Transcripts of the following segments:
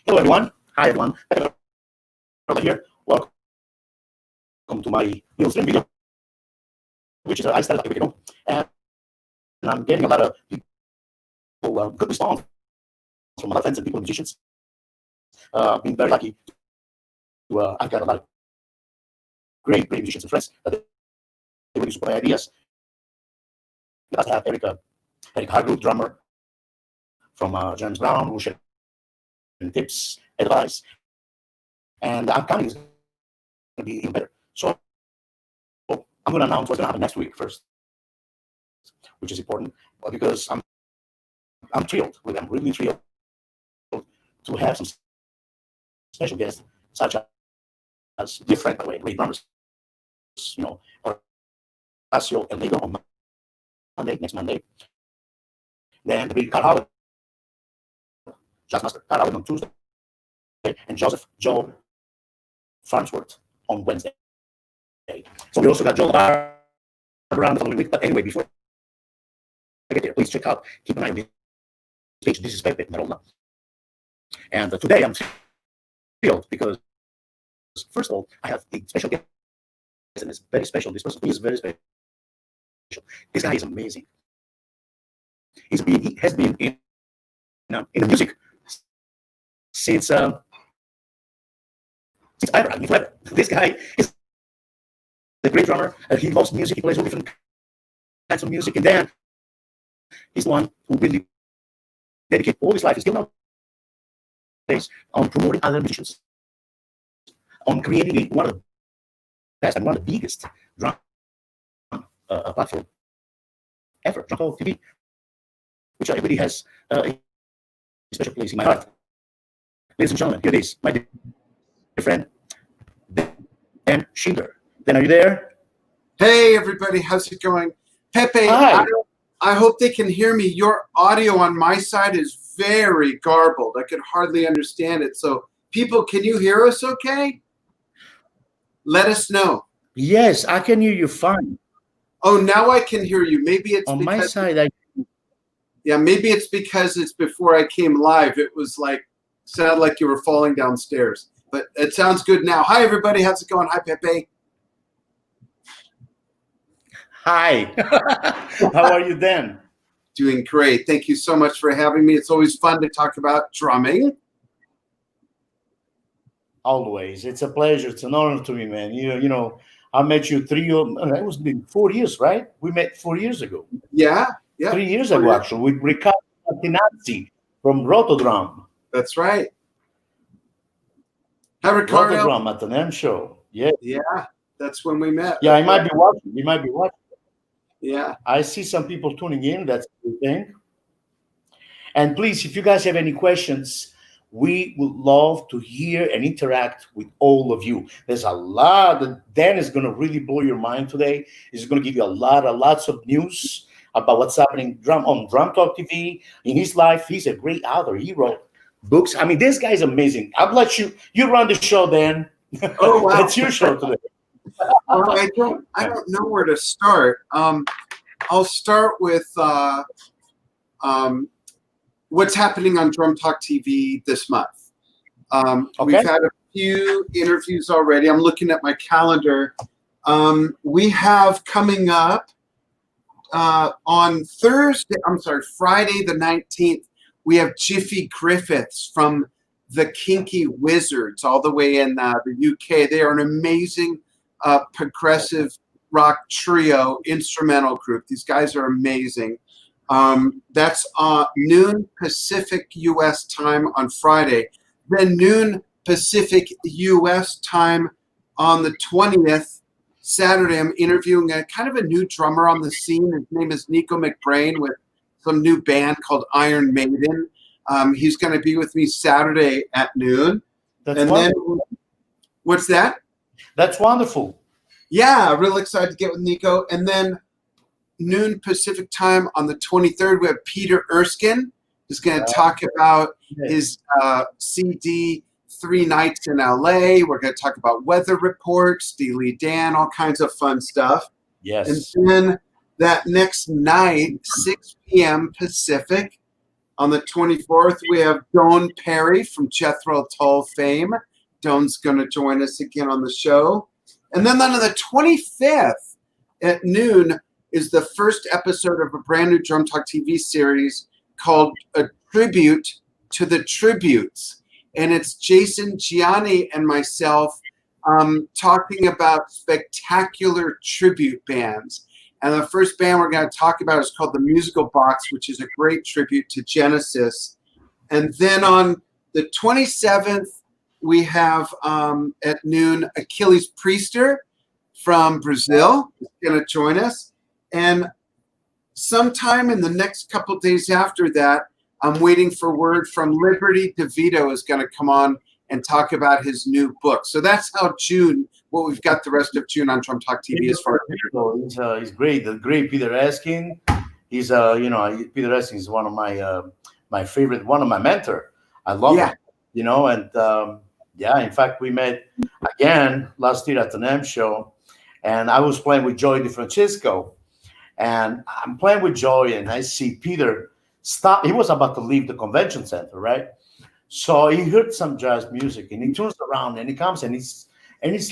Hello, everyone. Hi, everyone. Peppe Merolla here. Welcome to my little stream video, which is I started like a week ago, and I'm getting a lot of people, good response from a lot of friends and people, musicians. Being very lucky to I've got a lot of great musicians and friends that they really support my ideas. I have Eric Hargrove, drummer from James Brown, who shared tips, advice, and I'm counting is going to be even better. So I'm going to announce what's going to happen next week first, which is important because I'm thrilled with them, really thrilled to have some special guests, such as different, by the way, great drummers, Horacio and Lego on Monday, next Monday. Then the big Carl Howard, Jazz Master Carl Howard on Tuesday, and Joseph Joe Farnsworth on Wednesday. So we also got Joe around the following week. But anyway, before I get there, please keep an eye on this page. This is Peppe Merolla. And today I'm thrilled because, first of all, I have a special guest, and it's very special. This person is very special. This guy is amazing. He has been in the music since I forever. This guy is a great drummer. He loves music. He plays all different kinds of music, and then he's the one who really dedicated all his life, still nowadays, on promoting other musicians, on creating one of the best and one of the biggest drum platform ever, Drum Talk TV, which really has a special place in my heart. Ladies and gentlemen, here it is, my dear friend, Dan Shiinder. Dan, are you there? Hey, everybody, how's it going? Pepe, Hi. I hope they can hear me. Your audio on my side is very garbled. I could hardly understand it. So, people, can you hear us okay? Let us know. Yes, I can hear you fine. Oh, now I can hear you. Maybe it's on my side. Yeah, maybe it's because it's before I came live. It was like, sounded like you were falling downstairs. But it sounds good now. Hi, everybody. How's it going? Hi, Pepe. Hi. How are you then? Doing great. Thank you so much for having me. It's always fun to talk about drumming. Always. It's a pleasure. It's an honor to me, man. You know, I met you it was been 4 years, right? We met 4 years ago. Yeah. 3 years ago, actually, with Riccardo Martinazzi from Rotodrum. That's right. Hi, Ricardo. Rotodrum at the NAMM show. Yeah. Yeah, that's when we met. Yeah, he might be watching. He might be watching. Yeah. I see some people tuning in. That's the thing. And please, if you guys have any questions, we would love to hear and interact with all of you. There's a lot that Dan is going to really blow your mind today. He's going to give you lots of news about what's happening on Drum Talk TV. In his life, he's a great author. He wrote books. I mean, this guy is amazing. I'll let you run the show, Dan. Oh, wow. It's your show today. Well, I don't know where to start. I'll start with what's happening on Drum Talk TV this month. Okay. We've had a few interviews already. I'm looking at my calendar. We have coming up on Friday the 19th, we have Jiffy Griffiths from the Kinky Wizards all the way in the UK. They are an amazing progressive rock trio instrumental group. These guys are amazing. That's noon Pacific U.S. time on Friday. Then noon Pacific U.S. time on the 20th, Saturday, I'm interviewing a kind of a new drummer on the scene. His name is Nico McBrain with some new band called Iron Maiden. He's going to be with me Saturday at noon. That's wonderful. Then, what's that? That's wonderful. Yeah, really excited to get with Nico. And then noon Pacific time on the 23rd, we have Peter Erskine, who's going to talk about his CD, 3 Nights in LA. We're going to talk about weather reports, Steely Dan, all kinds of fun stuff. Yes. And then that next night, 6 p.m. Pacific, On the 24th, we have Dawn Perry from Jethro Tull fame. Dawn's going to join us again on the show. And then on the 25th at noon is the first episode of a brand new Drum Talk TV series called A Tribute to the Tributes. And it's Jason Gianni and myself talking about spectacular tribute bands. And the first band we're going to talk about is called The Musical Box, which is a great tribute to Genesis. And then on the 27th, we have at noon Achilles Priester from Brazil is going to join us. And sometime in the next couple days after that, I'm waiting for word from Liberty DeVito is going to come on and talk about his new book. So that's how June, what we've got the rest of June on Drum Talk TV as far as he's great. The great Peter Eskin. He's Peter Eskin is one of my favorite, one of my mentor. I love him. And in fact, we met again last year at the NAMM show, and I was playing with Joey DeFrancisco, and I'm playing with Joey, and I see Peter stop. He was about to leave the convention center, right? So he heard some jazz music, and he turns around and he comes and he's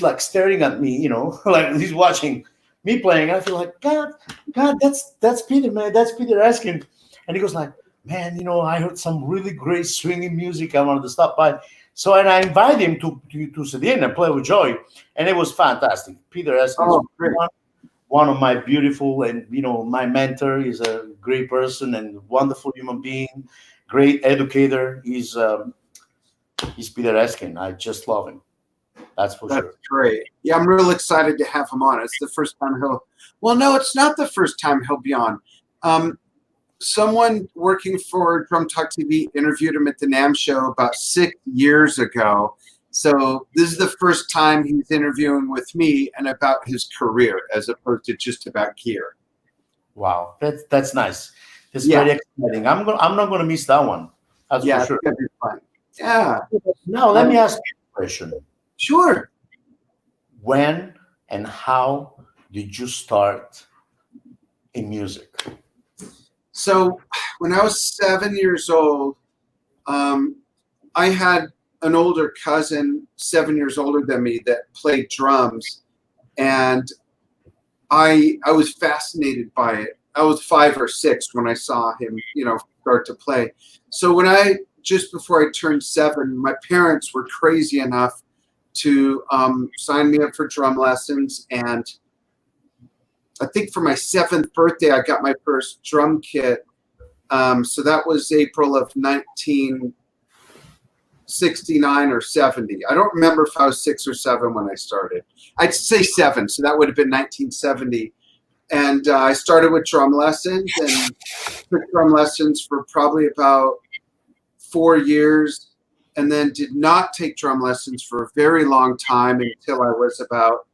like staring at me, like he's watching me playing. I feel like, God, that's Peter, man. That's Peter Eskin. And he goes like, man, I heard some really great swinging music. I wanted to stop by. So, and I invited him to sit in and play with Joy, and it was fantastic. Peter Eskin is one of my beautiful, and my mentor. He's a great person and wonderful human being, great educator. He's Peter Eskin. I just love him. That's sure. That's great. Yeah, I'm real excited to have him on. It's the first time it's not the first time he'll be on. Someone working for Drum Talk TV interviewed him at the NAMM show about 6 years ago. So this is the first time he's interviewing with me and about his career as opposed to just about gear. Wow, that's nice. It's very exciting. I'm not going to miss that one. That's for sure. It's gonna be fun. Yeah. Now let me ask you a question. Sure. When and how did you start in music? So when I was 7 years old, I had an older cousin, 7 years older than me, that played drums, and I was fascinated by it. I was 5 or 6 when I saw him, start to play. So just before I turned 7, my parents were crazy enough to sign me up for drum lessons, and I think for my 7th birthday, I got my first drum kit. So that was April of 1969 or 70. I don't remember if I was 6 or 7 when I started. I'd say 7, so that would have been 1970. And I started with drum lessons and took drum lessons for probably about 4 years, and then did not take drum lessons for a very long time until I was about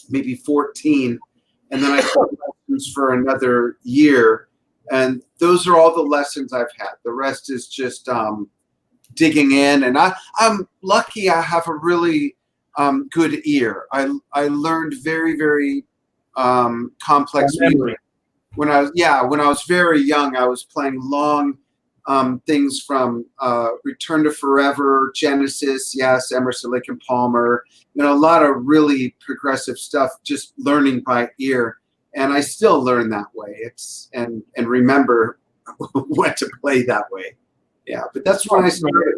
maybe 14. And then I took lessons for another year. And those are all the lessons I've had. The rest is just digging in. And I'm lucky I have a really good ear. I learned very, very complex music. When I was very young, I was playing long things from Return to Forever, Genesis, Emerson, Lake and Palmer, a lot of really progressive stuff, just learning by ear. And I still learn that way. And remember what to play that way. Yeah, but that's when I started.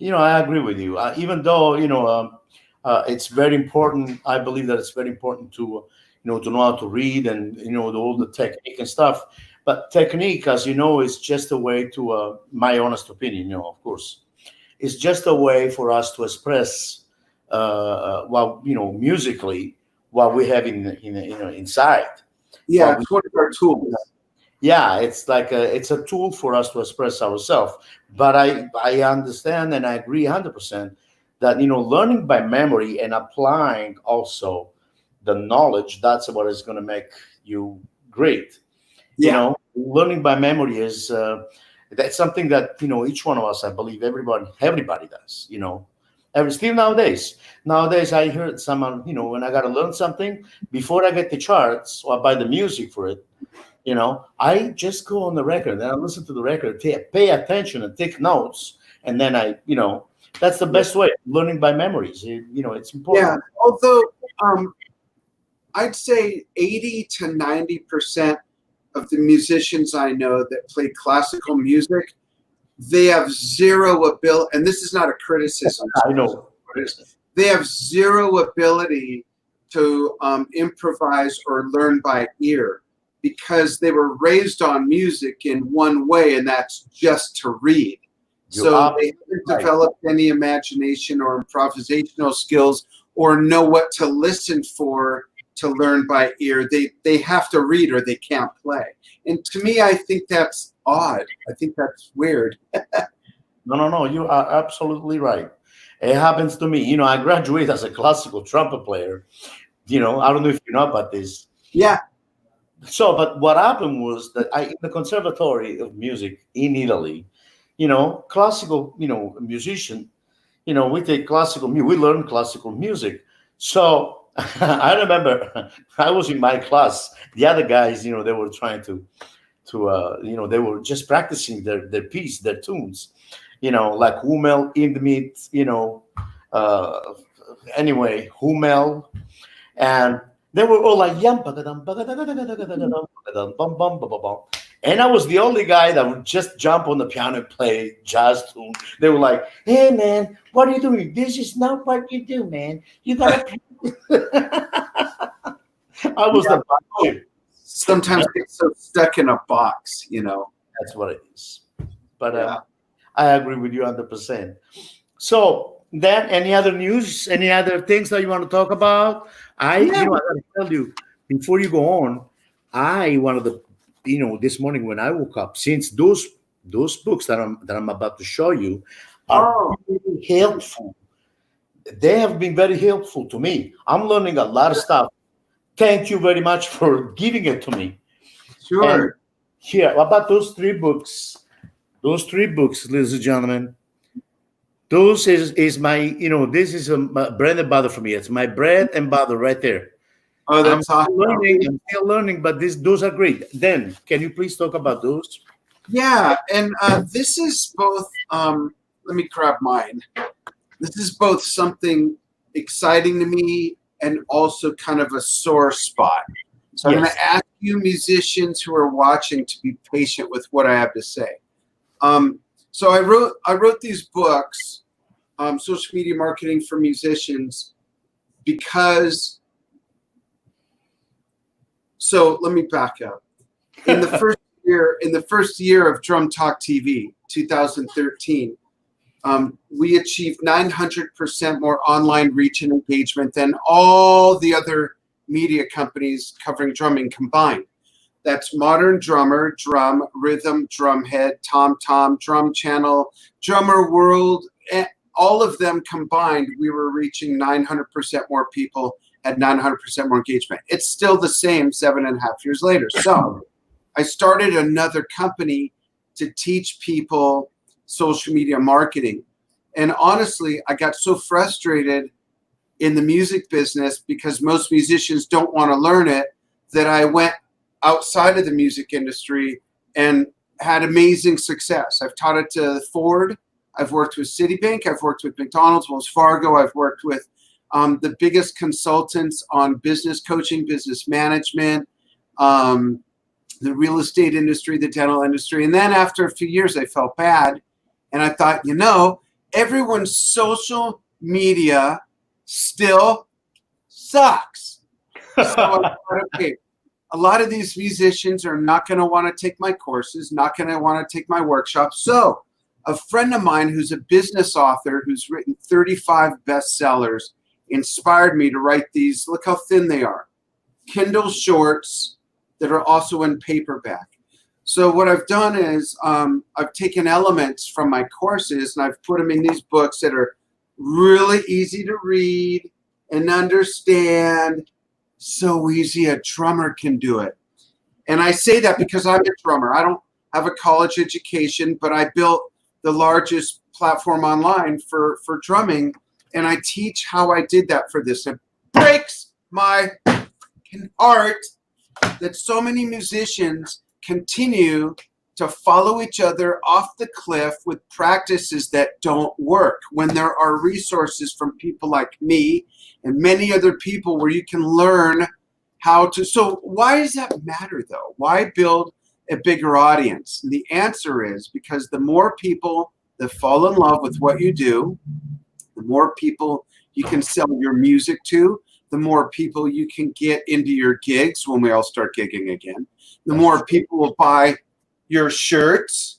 I agree with you. Even though it's very important. I believe that it's very important to to know how to read and all the technique and stuff. But technique, as you know, is just a way to my honest opinion. Of course, it's just a way for us to express musically what we have inside. Yeah, it's one of our tools. Yeah, it's like it's a tool for us to express ourselves. But I understand and I agree 100% that learning by memory and applying also the knowledge, that's what is going to make you great. Yeah. Learning by memory is that's something that each one of us, I believe, everybody does. Still nowadays I heard someone when I got to learn something before I get the charts or buy the music for it. I just go on the record and I listen to the record, pay attention and take notes, and then that's the best way. Learning by memories. It's important. Yeah. Although I'd say 80 to 90% of the musicians I know that play classical music, they have zero ability, and this is not a criticism. I know. They have zero ability to improvise or learn by ear because they were raised on music in one way, and that's just to read. So they haven't developed any imagination or improvisational skills or know what to listen for to learn by ear. They have to read or they can't play. And to me, I think that's odd. I think that's weird. No. You are absolutely right. It happens to me. I graduated as a classical trumpet player. I don't know if you know about this. Yeah. So, but what happened was that in the Conservatory of Music in Italy, classical, musician, we take classical music, we learn classical music. So I remember I was in my class. The other guys, they were trying to they were just practicing their piece, their tunes, like Hummel, Indemit, anyway, Hummel, and they were all like yum, and I was the only guy that would just jump on the piano and play jazz tune. They were like, "Hey man, what are you doing? This is not what you do, man. You gotta." I was the black. Sometimes get so stuck in a box, That's what it is. But I agree with you 100%. So then, any other news? Any other things that you want to talk about? I gotta tell you before you go on. One of the this morning when I woke up, since those books that I'm about to show you are very helpful. They have been very helpful to me. I'm learning a lot of stuff. Thank you very much for giving it to me. Sure. And here, what about those 3 books? Those 3 books, ladies and gentlemen. Those is my, this is a bread and butter for me. It's my bread and butter right there. Oh, that's awesome. I'm still learning, but those are great. Then, can you please talk about those? Yeah, and this is both. Let me grab mine. This is both something exciting to me and also kind of a sore spot. So I'm going to ask you musicians who are watching to be patient with what I have to say. So I wrote these books, Social Media Marketing for Musicians, because. So let me back up. In the first year of Drum Talk TV, 2013, we achieved 900% more online reach and engagement than all the other media companies covering drumming combined. That's Modern Drummer, Drum, Rhythm, Drumhead, Tom Tom, Drum Channel, Drummer World, and all of them combined, we were reaching 900% more people at 900% more engagement. It's still the same 7.5 years later. So I started another company to teach people social media marketing. And honestly, I got so frustrated in the music business because most musicians don't want to learn it that I went outside of the music industry and had amazing success. I've taught it to Ford. I've worked with Citibank. I've worked with McDonald's, Wells Fargo. I've worked with the biggest consultants on business coaching, business management, the real estate industry, the dental industry. And then after a few years, I felt bad. And I thought, everyone's social media still sucks. So I thought, okay, a lot of these musicians are not going to want to take my courses, not going to want to take my workshops. So a friend of mine who's a business author who's written 35 bestsellers inspired me to write these. Look how thin they are. Kindle shorts that are also in paperback. So what I've done is I've taken elements from my courses and I've put them in these books that are really easy to read and understand. So easy a drummer can do it. And I say that because I'm a drummer. I don't have a college education, but I built the largest platform online for drumming. And I teach how I did that for this. It breaks my heart that so many musicians continue to follow each other off the cliff with practices that don't work when there are resources from people like me and many other people where you can learn how to. So why does that matter though? Why build a bigger audience? And the answer is because the more people that fall in love with what you do, the more people you can sell your music to, the more people you can get into your gigs when we all start gigging again, the more people will buy your shirts,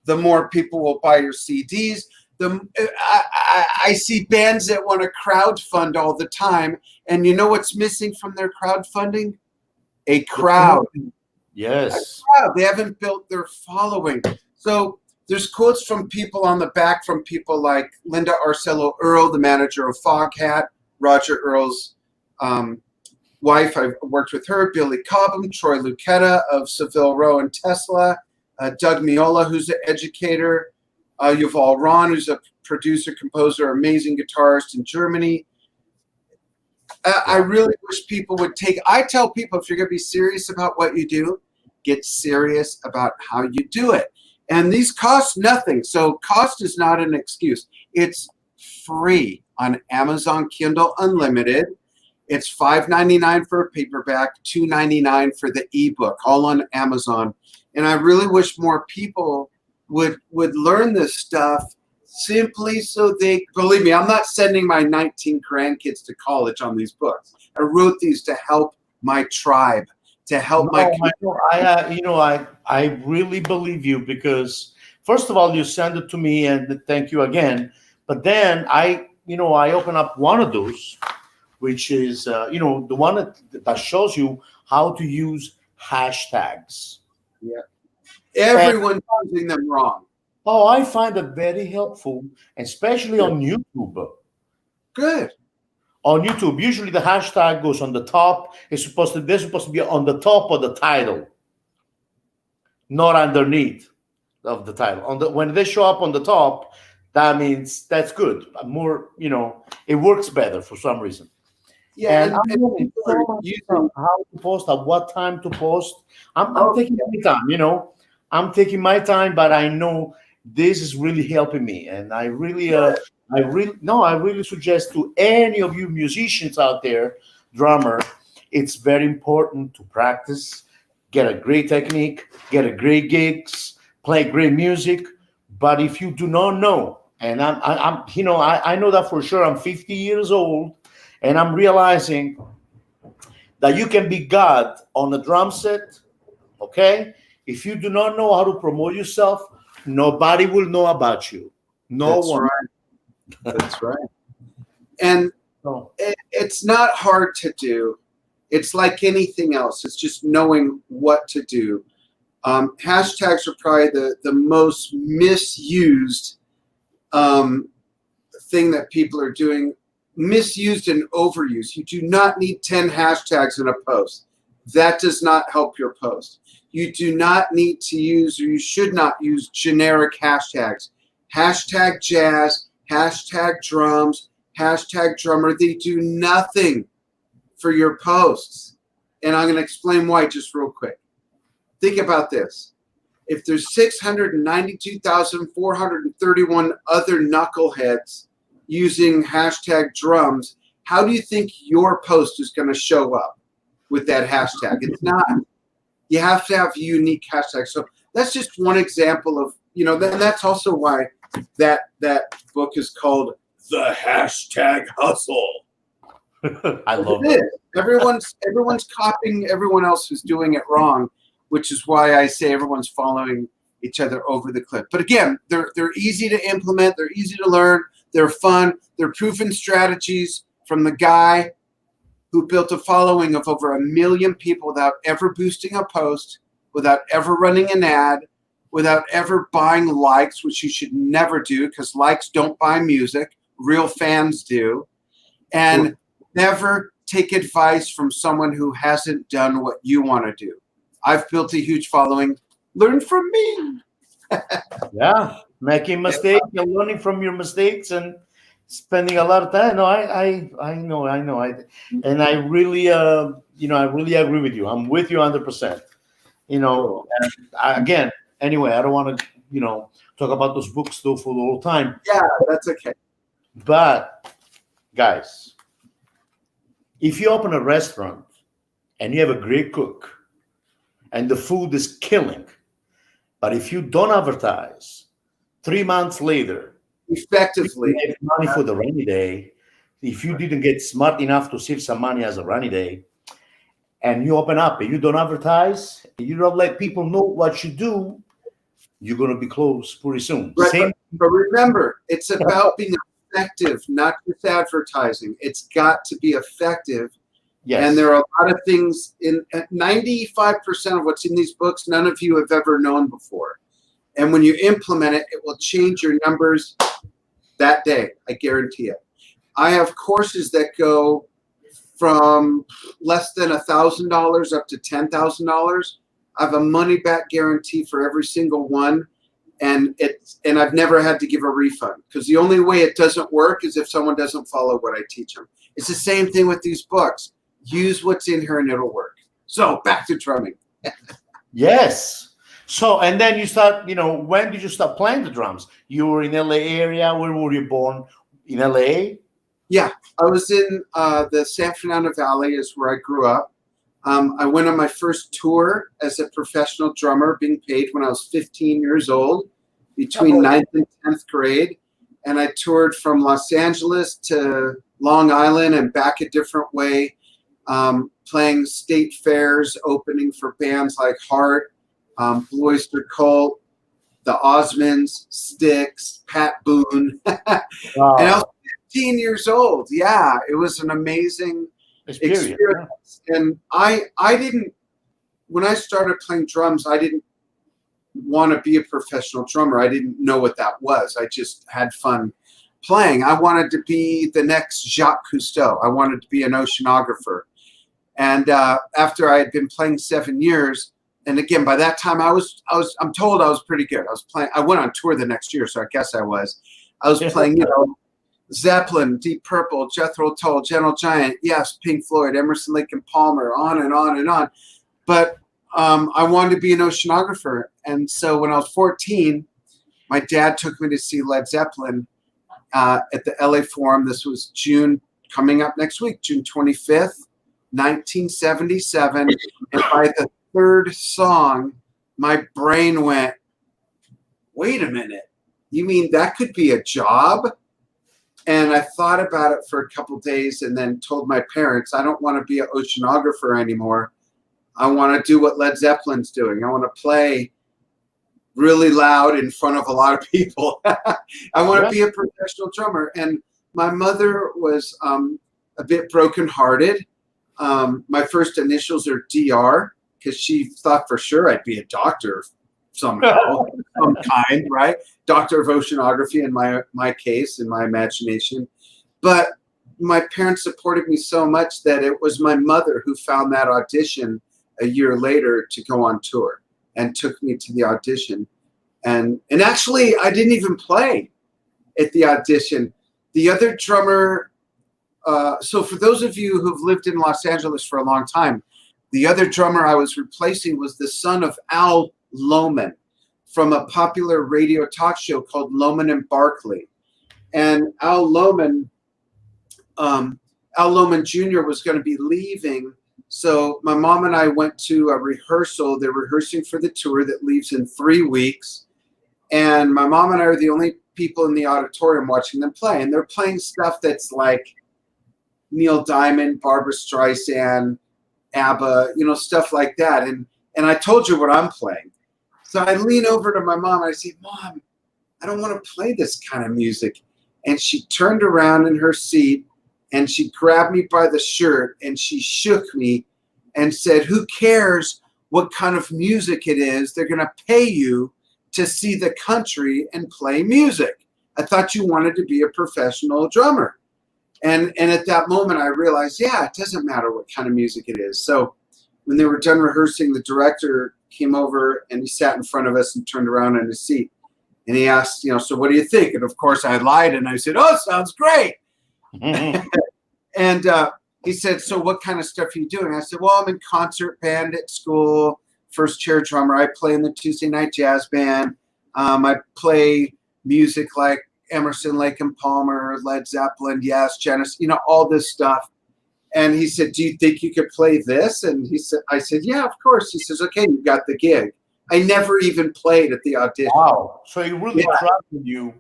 the more people will buy your CDs. I see bands that want to crowdfund all the time, and you know what's missing from their crowdfunding? A crowd. Yes. A crowd. They haven't built their following. So there's quotes from people on the back from people like Linda Arcello Earl, the manager of Foghat, Roger Earl's wife. I've worked with her, Billy Cobham, Troy Lucetta of Seville Row and Tesla, Doug Miola, who's an educator, Yuval Ron, who's a producer, composer, amazing guitarist in Germany. I really wish people would I tell people, if you're going to be serious about what you do, get serious about how you do it. And these cost nothing. So cost is not an excuse. It's free on Amazon Kindle Unlimited. It's $5.99 for a paperback, $2.99 for the ebook, all on Amazon. And I really wish more people would learn this stuff simply so they, believe me, I'm not sending my 19 grandkids to college on these books. I wrote these to help my tribe, to help my community. I really believe you because first of all, you send it to me and thank you again. But then I open up one of those, which is, the one that shows you how to use hashtags. Yeah. Everyone's using them wrong. Oh, I find it very helpful, especially on YouTube. Good. On YouTube, usually the hashtag goes on the top. They're supposed to be on the top of the title, not underneath of the title. When they show up on the top, that means that's good. More, it works better for some reason. Yeah, and I'm learning so much about how to post, at what time to post. I'm taking my time, I'm taking my time, but I know this is really helping me, and I really suggest to any of you musicians out there, drummer, it's very important to practice, get a great technique, get a great gigs, play great music. But if you do not know, and I know that for sure. I'm 50 years old. And I'm realizing that you can be God on a drum set, okay? If you do not know how to promote yourself, nobody will know about you. That's one. Right. That's right. And it's not hard to do. It's like anything else. It's just knowing what to do. Hashtags are probably the most misused thing that people are doing. Misused and overused. You do not need 10 hashtags in a post. That does not help your post. You do not need to use, or you should not use, generic hashtags. Hashtag jazz, hashtag drums, hashtag drummer. They do nothing for your posts. And I'm going to explain why just real quick. Think about this. If there's 692,431 other knuckleheads using hashtag drums, how do you think your post is going to show up with that hashtag? It's not. You have to have unique hashtags. So that's just one example of, and that's also why that book is called The Hashtag Hustle. I love it. Everyone's copying everyone else who's doing it wrong, which is why I say everyone's following each other over the cliff. But again, they're easy to implement. They're easy to learn. They're fun. They're proven strategies from the guy who built a following of over 1 million people without ever boosting a post, without ever running an ad, without ever buying likes, which you should never do because likes don't buy music. Real fans do. And never take advice from someone who hasn't done what you want to do. I've built a huge following. Learn from me. Yeah, making mistakes and learning from your mistakes and spending a lot of time. No, I know. And I really, I really agree with you. I'm with you 100%. Cool. And again, anyway, I don't want to, talk about those books though for the whole time. Yeah, that's okay. But guys, if you open a restaurant and you have a great cook and the food is killing, but if you don't advertise, 3 months later, Effectively. you get money for the rainy day. If you didn't get smart enough to save some money as a rainy day, and you open up and you don't advertise, and you don't let people know what you do, you're going to be closed pretty soon. Right, Same. but remember, it's about being effective, not just advertising. It's got to be effective. Yes. And there are a lot of things in 95% of what's in these books, none of you have ever known before. And when you implement it, it will change your numbers that day. I guarantee it. I have courses that go from less than $1,000 up to $10,000. I have a money back guarantee for every single one. And I've never had to give a refund, because the only way it doesn't work is if someone doesn't follow what I teach them. It's the same thing with these books. Use what's in here and it'll work. So back to drumming. Yes. So, and then you start, when did you start playing the drums? You were in LA area. Where were you born? In LA? Yeah, I was in the San Fernando Valley is where I grew up. I went on my first tour as a professional drummer, being paid when I was 15 years old, between 9th and 10th grade. And I toured from Los Angeles to Long Island and back a different way, playing state fairs, opening for bands like Heart, Blue Oyster Cult, the Osmonds, Styx, Pat Boone. Wow. And I was 15 years old. Yeah, it was an amazing experience. And I didn't, when I started playing drums, I didn't want to be a professional drummer. I didn't know what that was. I just had fun playing. I wanted to be the next Jacques Cousteau. I wanted to be an oceanographer. And after I had been playing 7 years, and again, by that time I'm told I was pretty good. I went on tour the next year, so I guess I was playing, Zeppelin, Deep Purple, Jethro Tull, Gentle Giant, yes, Pink Floyd, Emerson, Lake and Palmer, on and on and on. But I wanted to be an oceanographer. And so when I was 14, my dad took me to see Led Zeppelin at the LA Forum. This was June, coming up next week, June 25th, 1977. And by the third song, my brain went, wait a minute, you mean that could be a job? And I thought about it for a couple of days and then told my parents, I don't want to be an oceanographer anymore. I want to do what Led Zeppelin's doing. I want to play really loud in front of a lot of people. I want to be a professional drummer. And my mother was a bit brokenhearted. My first initials are DR, because she thought for sure I'd be a doctor somehow, some kind, right? Doctor of oceanography in my case, in my imagination. But my parents supported me so much that it was my mother who found that audition a year later to go on tour and took me to the audition. And actually, I didn't even play at the audition. The other drummer, so for those of you who've lived in Los Angeles for a long time, the other drummer I was replacing was the son of Al Lohman from a popular radio talk show called Lohman and Barkley. And Al Lohman Jr. was going to be leaving. So my mom and I went to a rehearsal. They're rehearsing for the tour that leaves in 3 weeks. And my mom and I are the only people in the auditorium watching them play. And they're playing stuff that's like Neil Diamond, Barbra Streisand, ABBA, stuff like that. And I told you what I'm playing. So I lean over to my mom and I say, Mom, I don't want to play this kind of music. And she turned around in her seat and she grabbed me by the shirt and she shook me and said, who cares what kind of music it is? They're going to pay you to see the country and play music. I thought you wanted to be a professional drummer. And at that moment, I realized, it doesn't matter what kind of music it is. So when they were done rehearsing, the director came over and he sat in front of us and turned around in his seat. And he asked, so what do you think? And of course, I lied and I said, oh, sounds great. And he said, so what kind of stuff are you doing? I said, well, I'm in concert band at school, first chair drummer. I play in the Tuesday night jazz band. I play music like Emerson, Lake and Palmer, Led Zeppelin, Yes, Genesis, all this stuff. And he said, do you think you could play this? And I said, yeah, of course. He says, okay, you got the gig. I never even played at the audition. Wow. So he really trusted you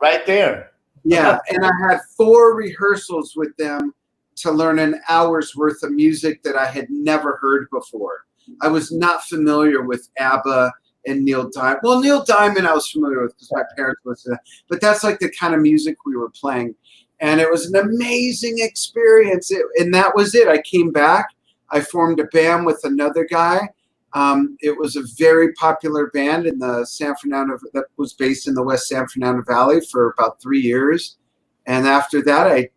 right there. Yeah. And I had 4 rehearsals with them to learn an hour's worth of music that I had never heard before. I was not familiar with ABBA and Neil Diamond. Well, Neil Diamond I was familiar with because my parents listened to that. But that's like the kind of music we were playing. And it was an amazing experience. And that was it. I came back. I formed a band with another guy. It was a very popular band in the San Fernando, that was based in the West San Fernando Valley for about 3 years. And after that, I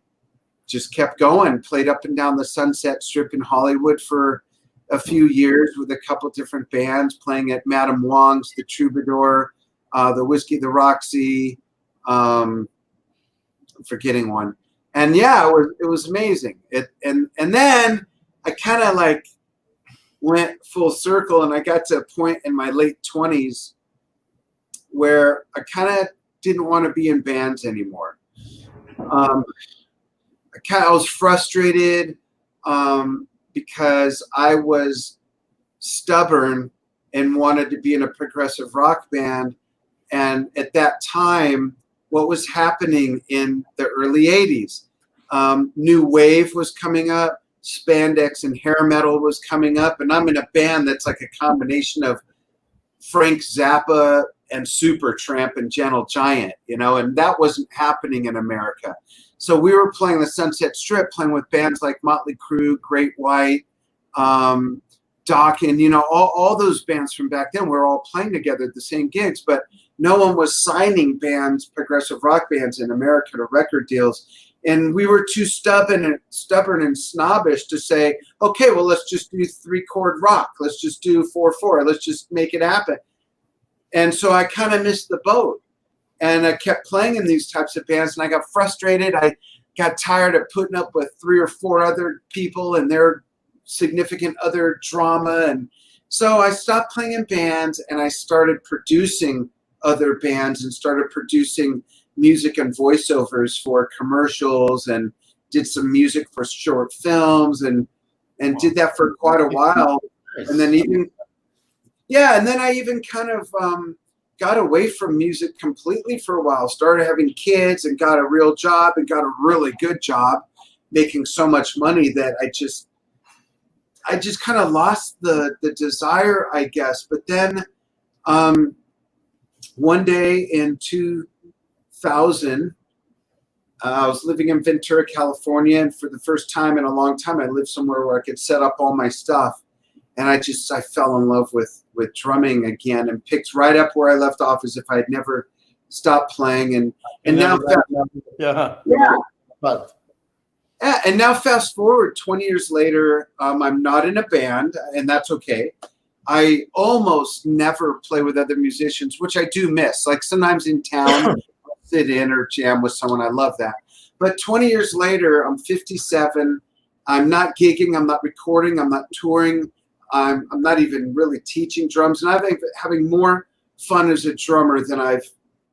just kept going, played up and down the Sunset Strip in Hollywood for a few years with a couple different bands, playing at Madame Wong's, the Troubadour, the Whiskey, the Roxy, I'm forgetting one. And yeah, it was amazing. And then I kind of like went full circle, and I got to a point in my late 20s where I kind of didn't want to be in bands anymore. I was frustrated because I was stubborn and wanted to be in a progressive rock band. And at that time, what was happening in the early 80s? New wave was coming up, spandex and hair metal was coming up, and I'm in a band that's like a combination of Frank Zappa and Supertramp and Gentle Giant, and that wasn't happening in America. So we were playing the Sunset Strip, playing with bands like Motley Crue, Great White, Dokken, all those bands from back then were all playing together at the same gigs, but no one was signing bands, progressive rock bands in America to record deals. And we were too stubborn and snobbish to say, okay, well, let's just do 3-chord rock. Let's just do 4/4. Let's just make it happen. And so I kind of missed the boat. And I kept playing in these types of bands, and I got frustrated. I got tired of putting up with 3 or 4 other people and their significant other drama. And so I stopped playing in bands, and I started producing other bands and started producing music and voiceovers for commercials, and did some music for short films, and did that for quite a while. And then I even kind of got away from music completely for a while, started having kids and got a real job and got a really good job, making so much money that I just kind of lost the desire, I guess. But then one day in 2000, I was living in Ventura, California, and for the first time in a long time, I lived somewhere where I could set up all my stuff. And I fell in love with drumming again, and picked right up where I left off as if I had never stopped playing. And now, and now fast forward 20 years later, I'm not in a band, and that's okay. I almost never play with other musicians, which I do miss. Like sometimes in town, I'll sit in or jam with someone. I love that. But 20 years later, I'm 57. I'm not gigging. I'm not recording. I'm not touring. I'm not even really teaching drums. And I'm having more fun as a drummer than I've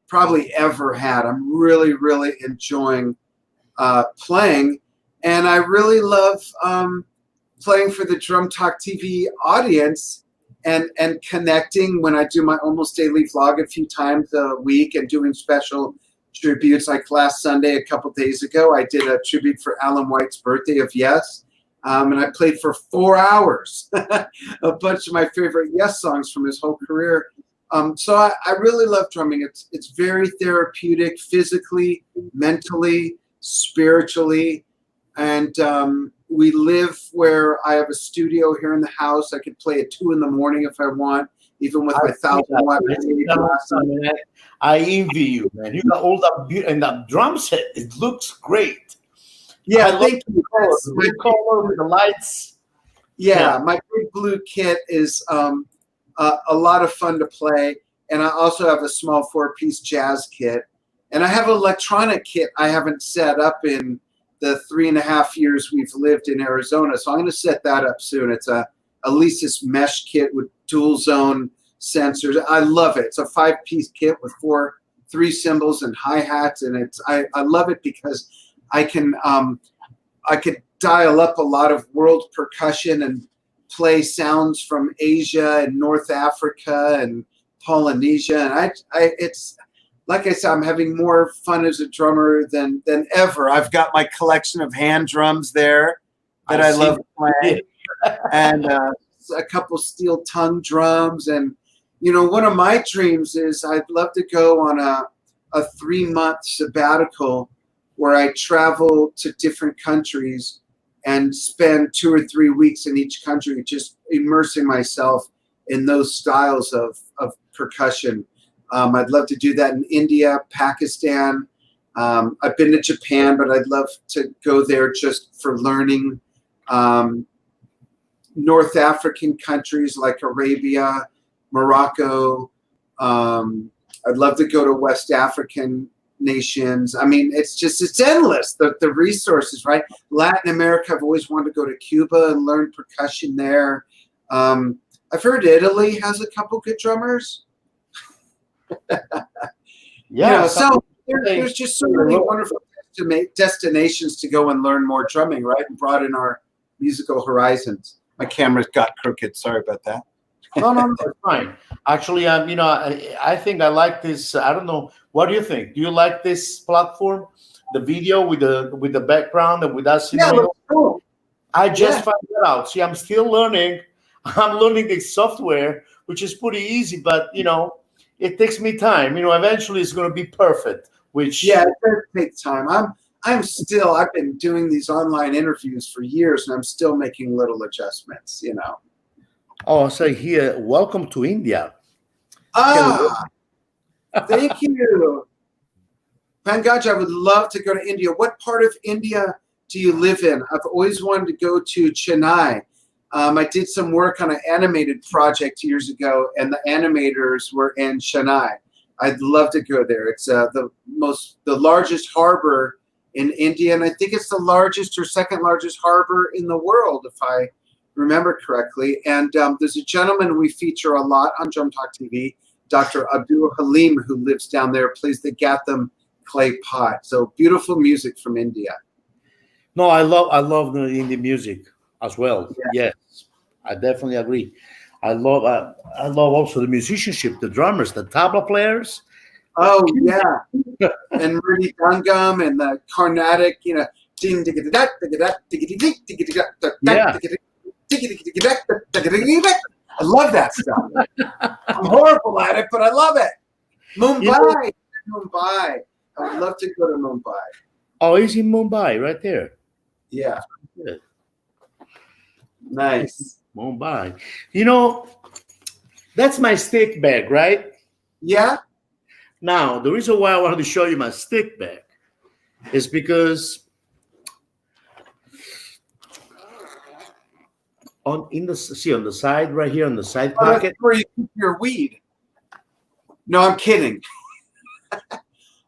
probably ever had. I'm really, really enjoying playing. And I really love playing for the Drum Talk TV audience and connecting when I do my almost daily vlog a few times a week, and doing special tributes. Like last Sunday, a couple days ago, I did a tribute for Alan White's birthday of Yes. And I played for 4 hours a bunch of my favorite Yes songs from his whole career. So I really love drumming. It's very therapeutic, physically, mentally, spiritually. And we live where I have a studio here in the house. I could play at 2 a.m. if I want, even with my 1,000-watt. I envy you, man. You got all that, and that drum set, it looks great. Yeah, thank you. The color with the lights. Yeah, my big blue kit is a lot of fun to play. And I also have a small 4-piece jazz kit. And I have an electronic kit I haven't set up in the 3.5 years we've lived in Arizona. So I'm going to set that up soon. It's a Alesis mesh kit with dual zone sensors. I love it. It's a 5-piece kit with 3 cymbals and hi-hats, and I love it because I could dial up a lot of world percussion and play sounds from Asia and North Africa and Polynesia, and it's like I said, I'm having more fun as a drummer than ever. I've got my collection of hand drums there that I love playing, and a couple steel tongue drums. And one of my dreams is I'd love to go on a 3-month sabbatical where I travel to different countries and spend 2 or 3 weeks in each country, just immersing myself in those styles of percussion. I'd love to do that in India, Pakistan. I've been to Japan, but I'd love to go there just for learning. North African countries like Arabia, Morocco. I'd love to go to West African nations. I mean, it's endless, the resources, right? Latin America, I've always wanted to go to Cuba and learn percussion there. I've heard Italy has a couple good drummers. Yeah. So there's just so many wonderful destinations to go and learn more drumming, right? And broaden our musical horizons. My camera's got crooked. Sorry about that. No, it's fine. Actually, I think I like this. I don't know. What do you think? Do you like this platform, the video with the background and with us? Yeah, looks cool. I just found that out. See, I'm still learning. I'm learning this software, which is pretty easy, but it takes me time. Eventually it's going to be perfect. Which it does take time. I've been doing these online interviews for years, and I'm still making little adjustments. Oh, so here, welcome to India. Thank you. Pankaj, I would love to go to India. What part of India do you live in? I've always wanted to go to Chennai. I did some work on an animated project years ago, and the animators were in Chennai. I'd love to go there. It's the largest harbor in India, and I think it's the largest or second largest harbor in the world, if I remember correctly. And there's a gentleman we feature a lot on Drum Talk TV, Dr. Abdul Halim, who lives down there, plays the Gatham clay pot. So beautiful music from India. No, I love the Indian music as well. Yes, I definitely agree. I love also the musicianship, the drummers, the tabla players. Oh yeah, and Rudy Dungum and the Carnatic, I love that stuff. I'm horrible at it, but I love it. Mumbai. I would love to go to Mumbai. Oh, he's in Mumbai, right there. Yeah. Good. Nice. Mumbai. That's my stick bag, right? Yeah. Now, the reason why I wanted to show you my stick bag is because on the side right here on the side pocket. That's where you keep your weed. No, I'm kidding.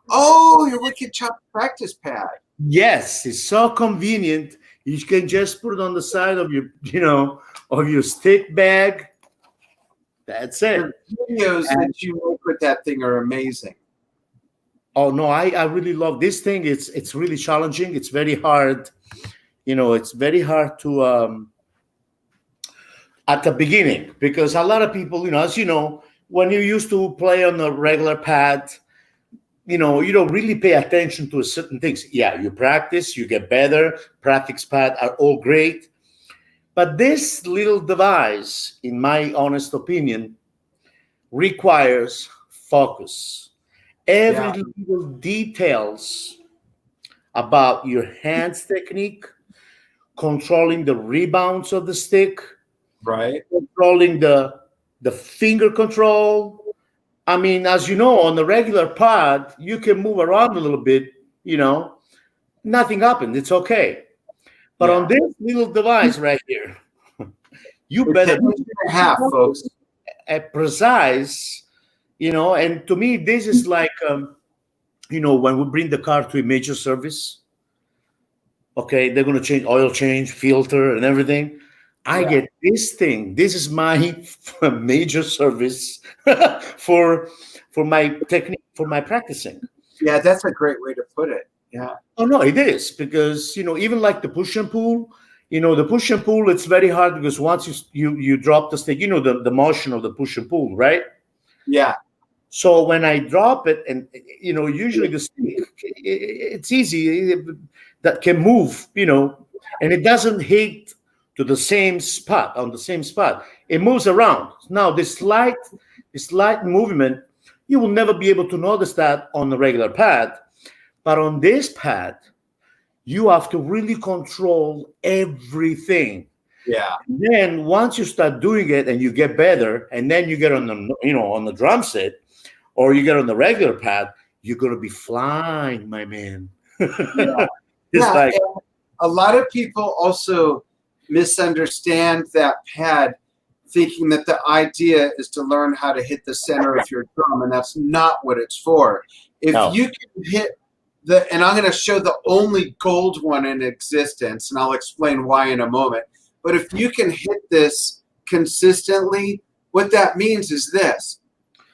Oh, your wicked chop practice pad. Yes, it's so convenient. You can just put it on the side of your stick bag. That's it. The videos that you make with that thing are amazing. Oh no, I really love this thing. It's really challenging. It's very hard. It's very hard to at the beginning, because a lot of people, as you know, when you used to play on a regular pad, you don't really pay attention to certain things. Yeah, you practice, you get better. Practice pad are all great. But this little device, in my honest opinion, requires focus. Every little details about your hands technique, controlling the rebounds of the stick, right? Controlling the finger control. I mean, as you know, on the regular pad, you can move around a little bit, nothing happens. It's okay. But on this little device right here, you better have, folks. Precise, and to me, this is like, when we bring the car to a major service, Okay, they're gonna change oil change, filter, and everything. I Yeah. get this thing. This is my major service for for my technique for my practicing. Yeah, that's a great way to put it. Yeah. Oh no, it is because even like the push and pull, the push and pull, it's very hard because once you drop the stick, the motion of the push and pull, right? Yeah. So when I drop it, and usually the stick, it's easy that can move, and it doesn't hit to the same spot on the same spot. It moves around. Now the slight movement, you will never be able to notice that on the regular pad, but on this pad, you have to really control everything. Yeah. Then once you start doing it and you get better, and then you get on the drum set or you get on the regular pad, you're gonna be flying, my man. Yeah. It's Yeah. like, And a lot of people also misunderstand that pad, thinking that the idea is to learn how to hit the center of your drum, and that's not what it's for. If no, you can hit and I'm going to show the only gold one in existence, and I'll explain why in a moment. But if you can hit this consistently, what that means is this.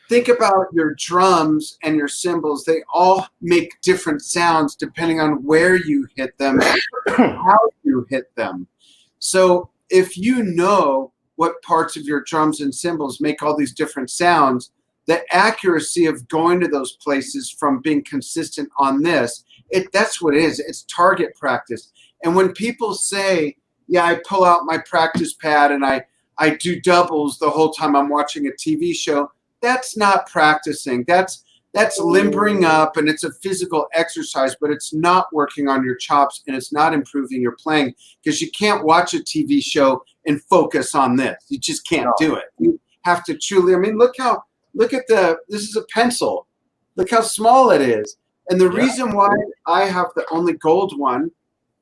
Think about your drums and your cymbals. They all make different sounds depending on where you hit them, how you hit them. So if you know what parts of your drums and cymbals make all these different sounds, the accuracy of going to those places from being consistent on this, that's what it is. It's target practice. And when people say, yeah, I pull out my practice pad and I do doubles the whole time I'm watching a TV show, that's not practicing. That's limbering up, and it's a physical exercise, but it's not working on your chops, and it's not improving your playing, because you can't watch a TV show and focus on this. You just can't do it. You have to truly, look at this is a pencil. Look how small it is. And the reason why I have the only gold one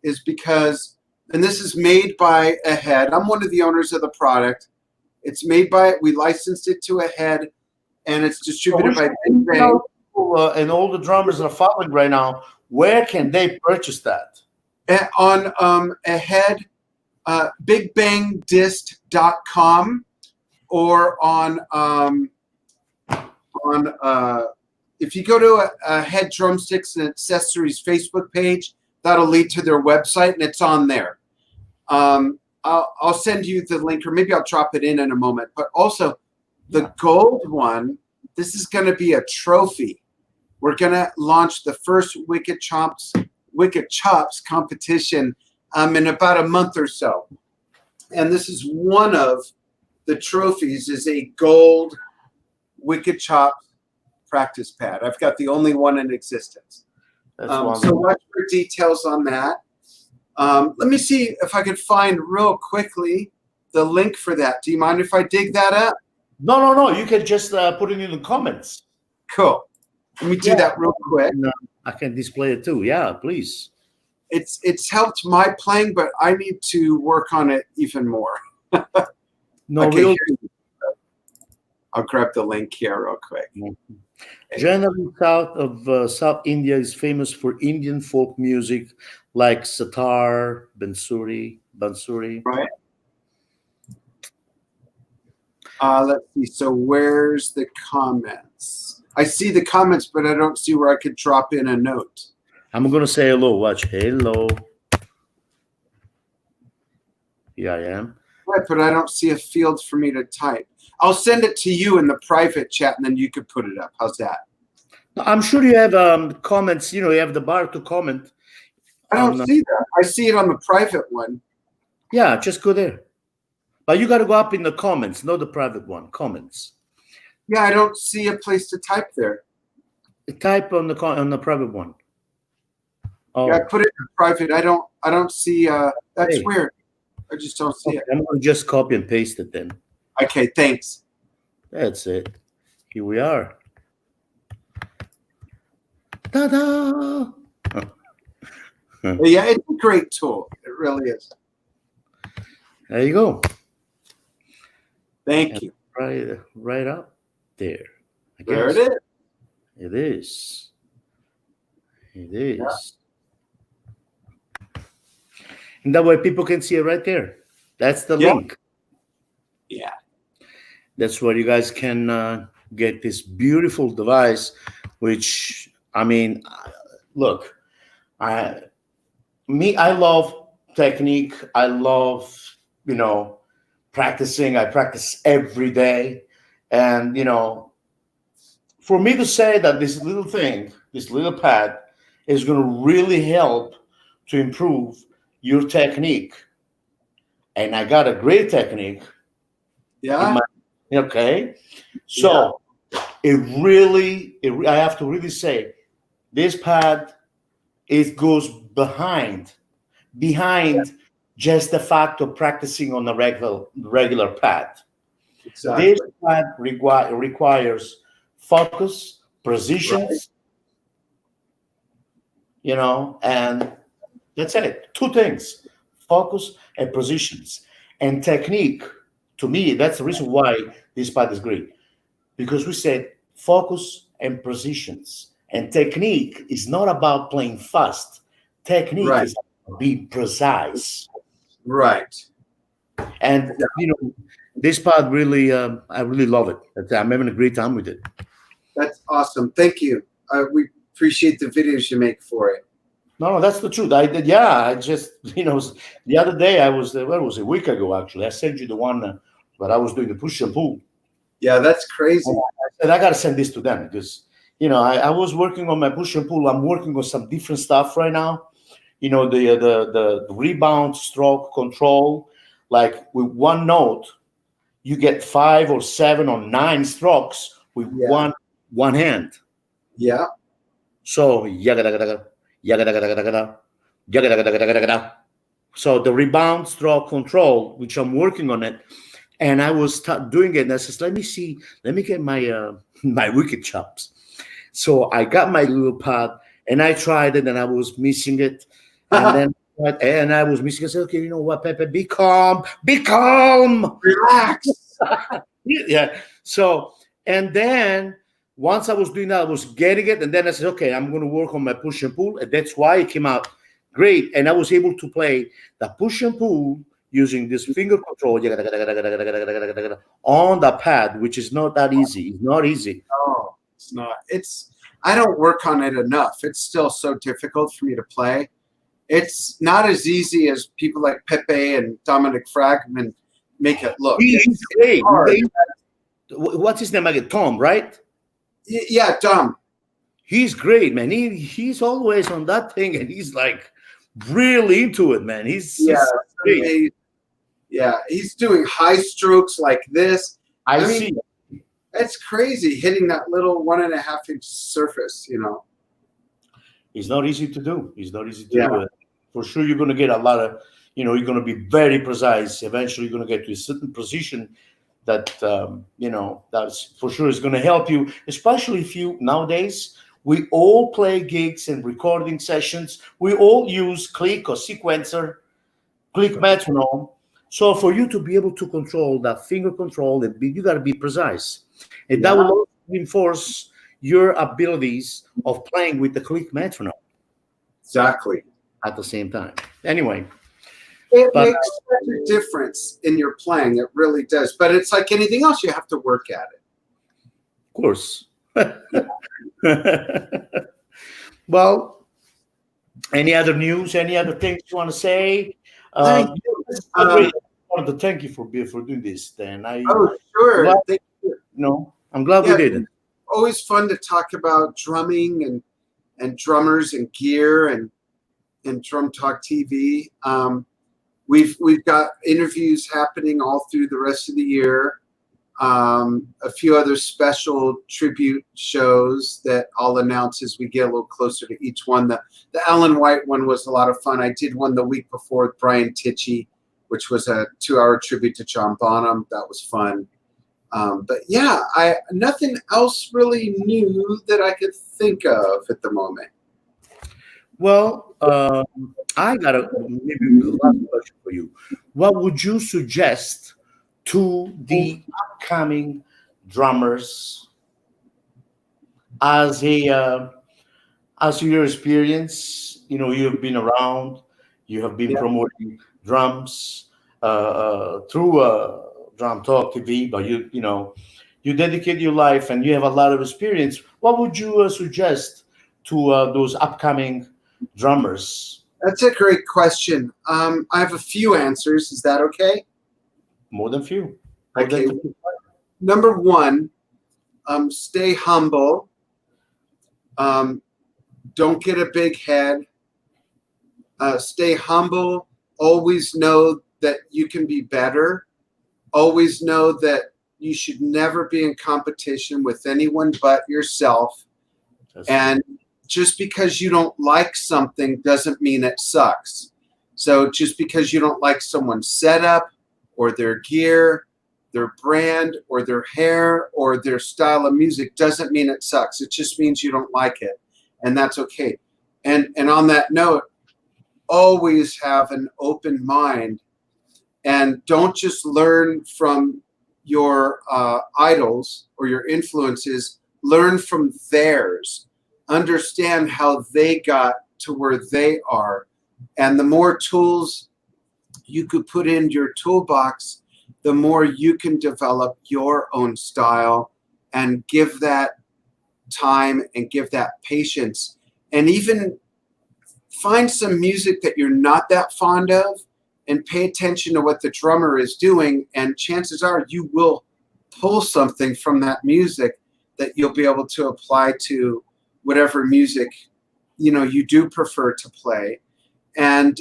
is because, and this is made by Ahead. I'm one of the owners of the product. It's made by, we licensed it to Ahead, and it's distributed by Big Bang. And all the drummers that are following right now, where can they purchase that? On Ahead, bigbangdist.com, or on if you go to Ahead Drumsticks and Accessories Facebook page, that'll lead to their website, and it's on there. I'll send you the link, or maybe I'll drop it in a moment. But also, the gold one, this is going to be a trophy. We're going to launch the first Wicked Chops competition in about a month or so. And this is one of the trophies, is a gold Wicked Chops practice pad. I've got the only one in existence. So watch for details on that. Let me see if I could find real quickly the link for that. Do you mind if I dig that up? No. You can just put it in the comments. Cool. Let me do that real quick. I can display it too. Yeah, please. It's helped my playing, but I need to work on it even more. Okay, I'll grab the link here real quick. Generally, South India is famous for Indian folk music like sitar, bansuri. Right. Let's see. So where's the comments? I see the comments, but I don't see where I could drop in a note. I'm going to say hello. Watch. Hello. Here I am. Right, but I don't see a field for me to type. I'll send it to you in the private chat, and then you could put it up. How's that? I'm sure you have comments. You have the bar to comment. I don't see that. I see it on the private one. Yeah, just go there. But you got to go up in the comments, not the private one. Comments. Yeah, I don't see a place to type there. Type on the private one. Oh. Yeah, I put it in private. I don't see. That's weird. I just don't see it. I'm going to just copy and paste it then. Okay, thanks. That's it. Here we are. Ta-da! Yeah, it's a great tool. It really is. There you go. Thank you. Right up there. There it is. It is. It is. And that way people can see it right there. That's the Yeah. link. Yeah. That's where you guys can get this beautiful device, which, I mean, look, I I love technique. I love, you know, practicing. I practice every day. And, for me to say that this little thing, this little pad, is going to really help to improve your technique, and I got a great technique in Yeah. my, okay. Yeah. So I have to really say, this pad, it goes behind just the fact of practicing on a regular pad. This Exactly. pad requires focus, Right. precisions, and that's it. Two things: focus and positions. And technique, to me, that's the reason why this pad is great. Because we said focus and positions. And technique is not about playing fast. Technique Right. is about being precise. Right. And this part really, I really love it. I'm having a great time with it. That's awesome. Thank you. We appreciate the videos you make for it. No, no, that's the truth. I did, yeah. I just, the other day I was, well, it was a week ago actually. I sent you the one that I was doing the push and pull. Yeah, that's And crazy. I said I gotta send this to them because, I was working on my push and pull. I'm working on some different stuff right now. The rebound stroke control, like with one note, you get 5 or 7 or 9 strokes with Yeah. one hand. Yeah. So yaga yaga yaga yaga yaga yaga yaga yaga yaga. So the rebound stroke control, which I'm working on it, and I was doing it, and I says, "Let me see, let me get my my wicked chops." So I got my little pad, and I tried it, and I was missing it, and then I was missing. I said, "Okay, you know what, Pepe? Be calm, be calm." Relax. Yeah. So, and then once I was doing that, I was getting it, and then I said, "Okay, I'm going to work on my push and pull," and that's why it came out great, and I was able to play the push and pull using this finger control on the pad, which is not that easy. It's not easy. Oh, it's not. I don't work on it enough. It's still so difficult for me to play. It's not as easy as people like Pepe and Dominic Fragman make it look. He's It's great. hard. What's his name again? Tom, right? Yeah, dumb. He's great, man. He's always on that thing, and he's like really into it, man. Yeah, He's it's great. amazing. Yeah, he's doing high strokes like this. I I see. mean, it's crazy hitting that little 1.5 inch surface, It's not easy to do. It's not easy to Yeah, do it. For sure, you're going to get a lot of, you're going to be very precise. Eventually, you're going to get to a certain position that, that's for sure is going to help you, especially if you, nowadays, we all play gigs and recording sessions. We all use click or sequencer, click metronome. So for you to be able to control that finger control, you got to be precise. And that will yeah, also reinforce your abilities of playing with the click metronome exactly. at the same time. Anyway, It but makes such a difference in your playing. It really does. But it's like anything else, you have to work at it. of course. Well, any other news? Any other things you want to say? Thank Uh, you. I really wanted to thank you for doing this. Then Oh, glad, sure. Thank you. I'm glad we Yeah, did it. always fun to talk about drumming and drummers and gear and Drum Talk TV. We've got interviews happening all through the rest of the year. A few other special tribute shows that I'll announce as we get a little closer to each one. The Ellen White one was a lot of fun. I did one the week before with Brian Tichy, which was a 2-hour tribute to John Bonham. That was fun. But yeah, nothing else really new that I could think of at the moment. Well, I got maybe a last question for you. What would you suggest to the upcoming drummers as a as your experience? You've been around. You have been Yeah. promoting drums through Drum Talk TV, but you dedicate your life and you have a lot of experience. What would you suggest to those upcoming drummers? That's a great question. I have a few answers. Is that okay? More than few. More Okay. than few. Number one, stay humble. Don't get a big head. Stay humble. Always know that you can be better. Always know that you should never be in competition with anyone but yourself. That's And just because you don't like something doesn't mean it sucks. So just because you don't like someone's setup or their gear, their brand or their hair or their style of music doesn't mean it sucks. It just means you don't like it. And that's okay. And on that note, always have an open mind and don't just learn from your idols or your influences, learn from theirs. Understand how they got to where they are. And the more tools you could put in your toolbox, the more you can develop your own style and give that time and give that patience. And even find some music that you're not that fond of and pay attention to what the drummer is doing. And chances are you will pull something from that music that you'll be able to apply to whatever music you do prefer to play. And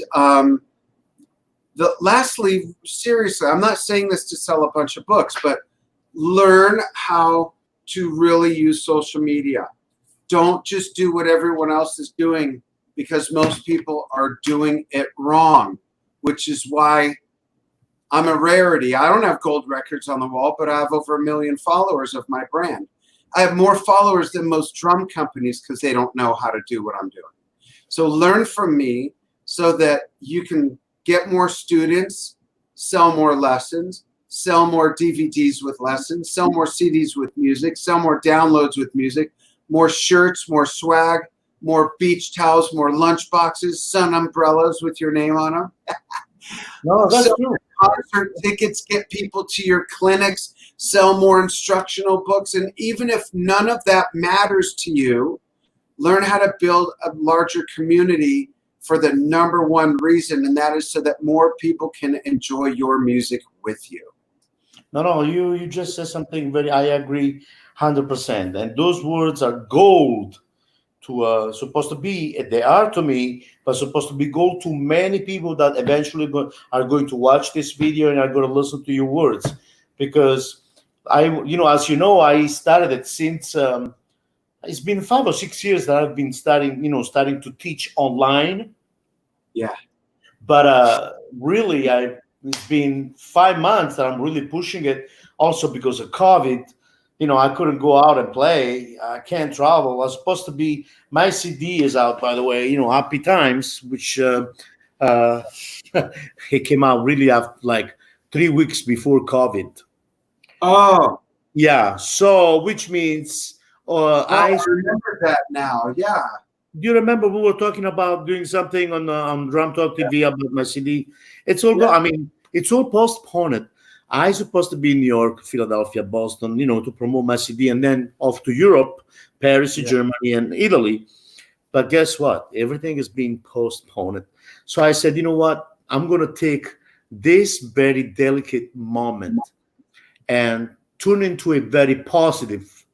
lastly, seriously, I'm not saying this to sell a bunch of books, but learn how to really use social media. Don't just do what everyone else is doing, because most people are doing it wrong, which is why I'm a rarity. I don't have gold records on the wall, but I have over 1 million followers of my brand. I have more followers than most drum companies because they don't know how to do what I'm doing. So learn from me so that you can get more students, sell more lessons, sell more DVDs with lessons, sell more CDs with music, sell more downloads with music, more shirts, more swag, more beach towels, more lunch boxes, sun umbrellas with your name on them. No, that's Sell true. concert tickets, get people to your clinics, sell more instructional books. And even if none of that matters to you, learn how to build a larger community for the number one reason, and that is so that more people can enjoy your music with you. No, you just said something very. I agree, 100%. And those words are gold to supposed to be. They are to me, but supposed to be gold to many people that eventually are going to watch this video and are going to listen to your words, because as you know, I started it since. It's been 5 or 6 years that I've been starting to teach online. Yeah. But really, it's been 5 months that I'm really pushing it. Also because of COVID, I couldn't go out and play. I can't travel. I was supposed to be. My CD is out, by the way. Happy Times, which uh, it came out really after like 3 weeks before COVID. Oh, Yeah. So, which means I remember that now. Yeah. Do you remember we were talking about doing something on Drum Talk TV about my CD? It's all Yeah. I mean, it's all postponed. I supposed to be in New York, Philadelphia, Boston, to promote my CD, and then off to Europe, Paris, Yeah. Germany, and Italy. But guess what? Everything is being postponed. So I said, you know what? I'm going to take this very delicate moment and turn into a very positive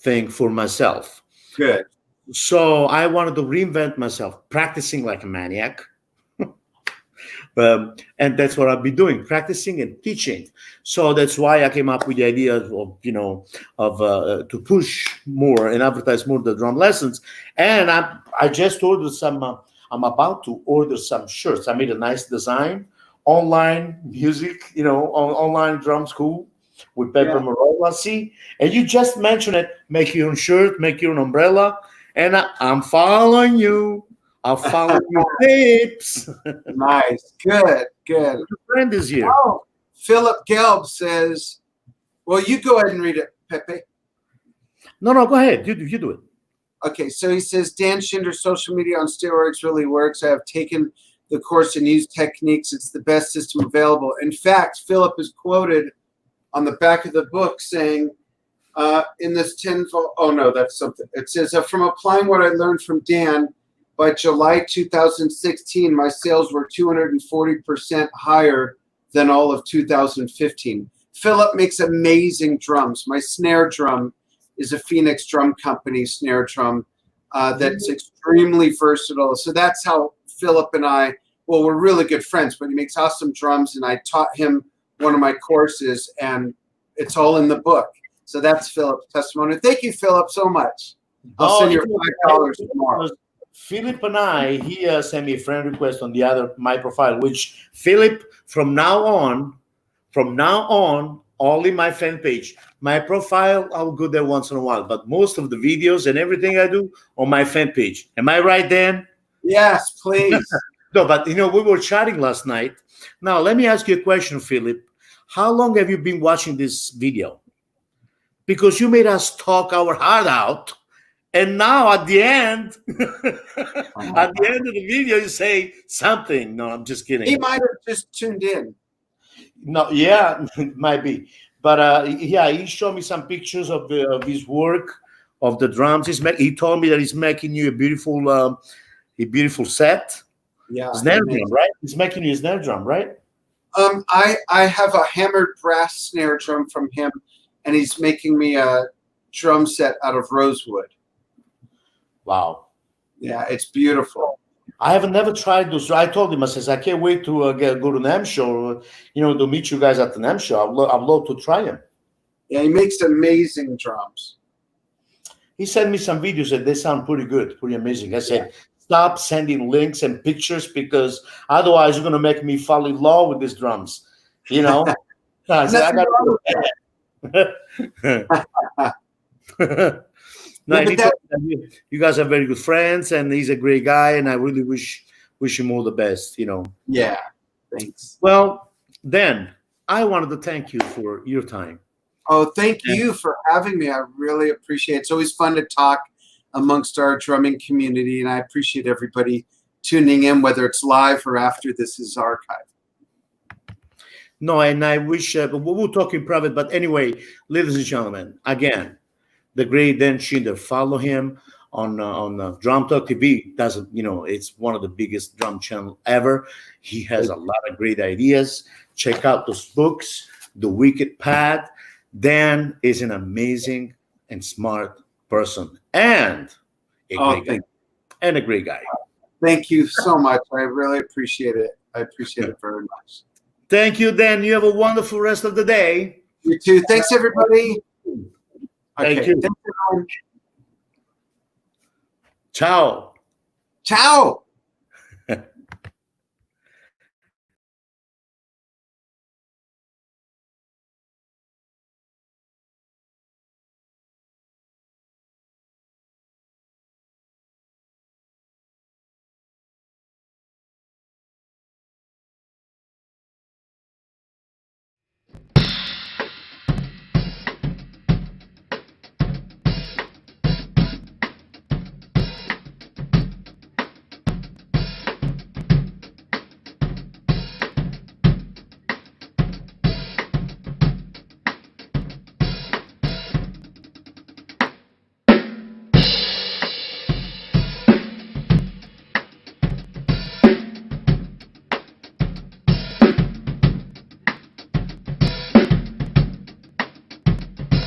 thing for myself. Good. So I wanted to reinvent myself, practicing like a maniac. And that's what I've been doing, practicing and teaching. So that's why I came up with the idea of to push more and advertise more the drum lessons. And I just ordered some. I'm about to order some shirts. I made a nice design, online music, online drum school with Peppe Yeah. Merolla. See, and you just mentioned it. Make your own shirt, make your own umbrella, and I'm following you. I'll follow your tips. Nice. Good. Good. Your friend is here. Oh, Philip Gelb says, well, you go ahead and read it, Pepe. No, go ahead. You do it. Okay, so he says, Dan Shiinder, social media on steroids really works. I have taken the course and use techniques. It's the best system available. In fact, Philip is quoted on the back of the book saying, in this tenfold, oh no, that's something. It says, from applying what I learned from Dan, by July 2016, my sales were 240% higher than all of 2015. Philip makes amazing drums. My snare drum is a Phoenix Drum Company snare drum that's extremely versatile. So that's how Philip and I, well, we're really good friends, but he makes awesome drums, and I taught him one of my courses, and it's all in the book. So that's Philip's testimony. Thank you, Philip, so much. I'll send you $5 tomorrow. Philip and I, he sent me a friend request on the other my profile, which Philip, from now on, only my fan page. My profile, I'll go there once in a while, but most of the videos and everything I do on my fan page. Am I right, Dan? Yes, please. No, but we were chatting last night. Now, let me ask you a question, Philip. How long have you been watching this video? Because you made us talk our heart out. And now at the end, at the end of the video, you say something. No, I'm just kidding. He might have just tuned in. No, yeah, it might be. But yeah, he showed me some pictures of his work, of the drums. He told me that he's making you a beautiful set. Yeah. Snare drum, right? He's making you a snare drum, right? I have a hammered brass snare drum from him, and he's making me a drum set out of rosewood. Wow. Yeah, it's beautiful. I have never tried those. I told him, I says, I can't wait to go to NAMM show, to meet you guys at the NAMM show. I'd love to try them. Yeah, he makes amazing drums. He sent me some videos and they sound pretty good, pretty amazing. I said, stop sending links and pictures because otherwise you're going to make me fall in love with these drums. I said, I got to No, you guys are very good friends, and he's a great guy, and I really wish him all the best, Yeah, thanks. Well, then, I wanted to thank you for your time. Oh, thank you for having me. I really appreciate it. It's always fun to talk amongst our drumming community, and I appreciate everybody tuning in, whether it's live or after this is archived. No, and I wish, we'll talk in private, but anyway, ladies and gentlemen, again, the great Dan Shiinder. Follow him on Drum Talk TV. It's one of the biggest drum channel ever. He has a lot of great ideas. Check out those books, The Wicked Path. Dan is an amazing and smart person and a great guy. Thank you so much. I really appreciate it. I appreciate it very much. Thank you, Dan. You have a wonderful rest of the day. You too. Thanks, everybody. Thank you. Ciao. Ciao.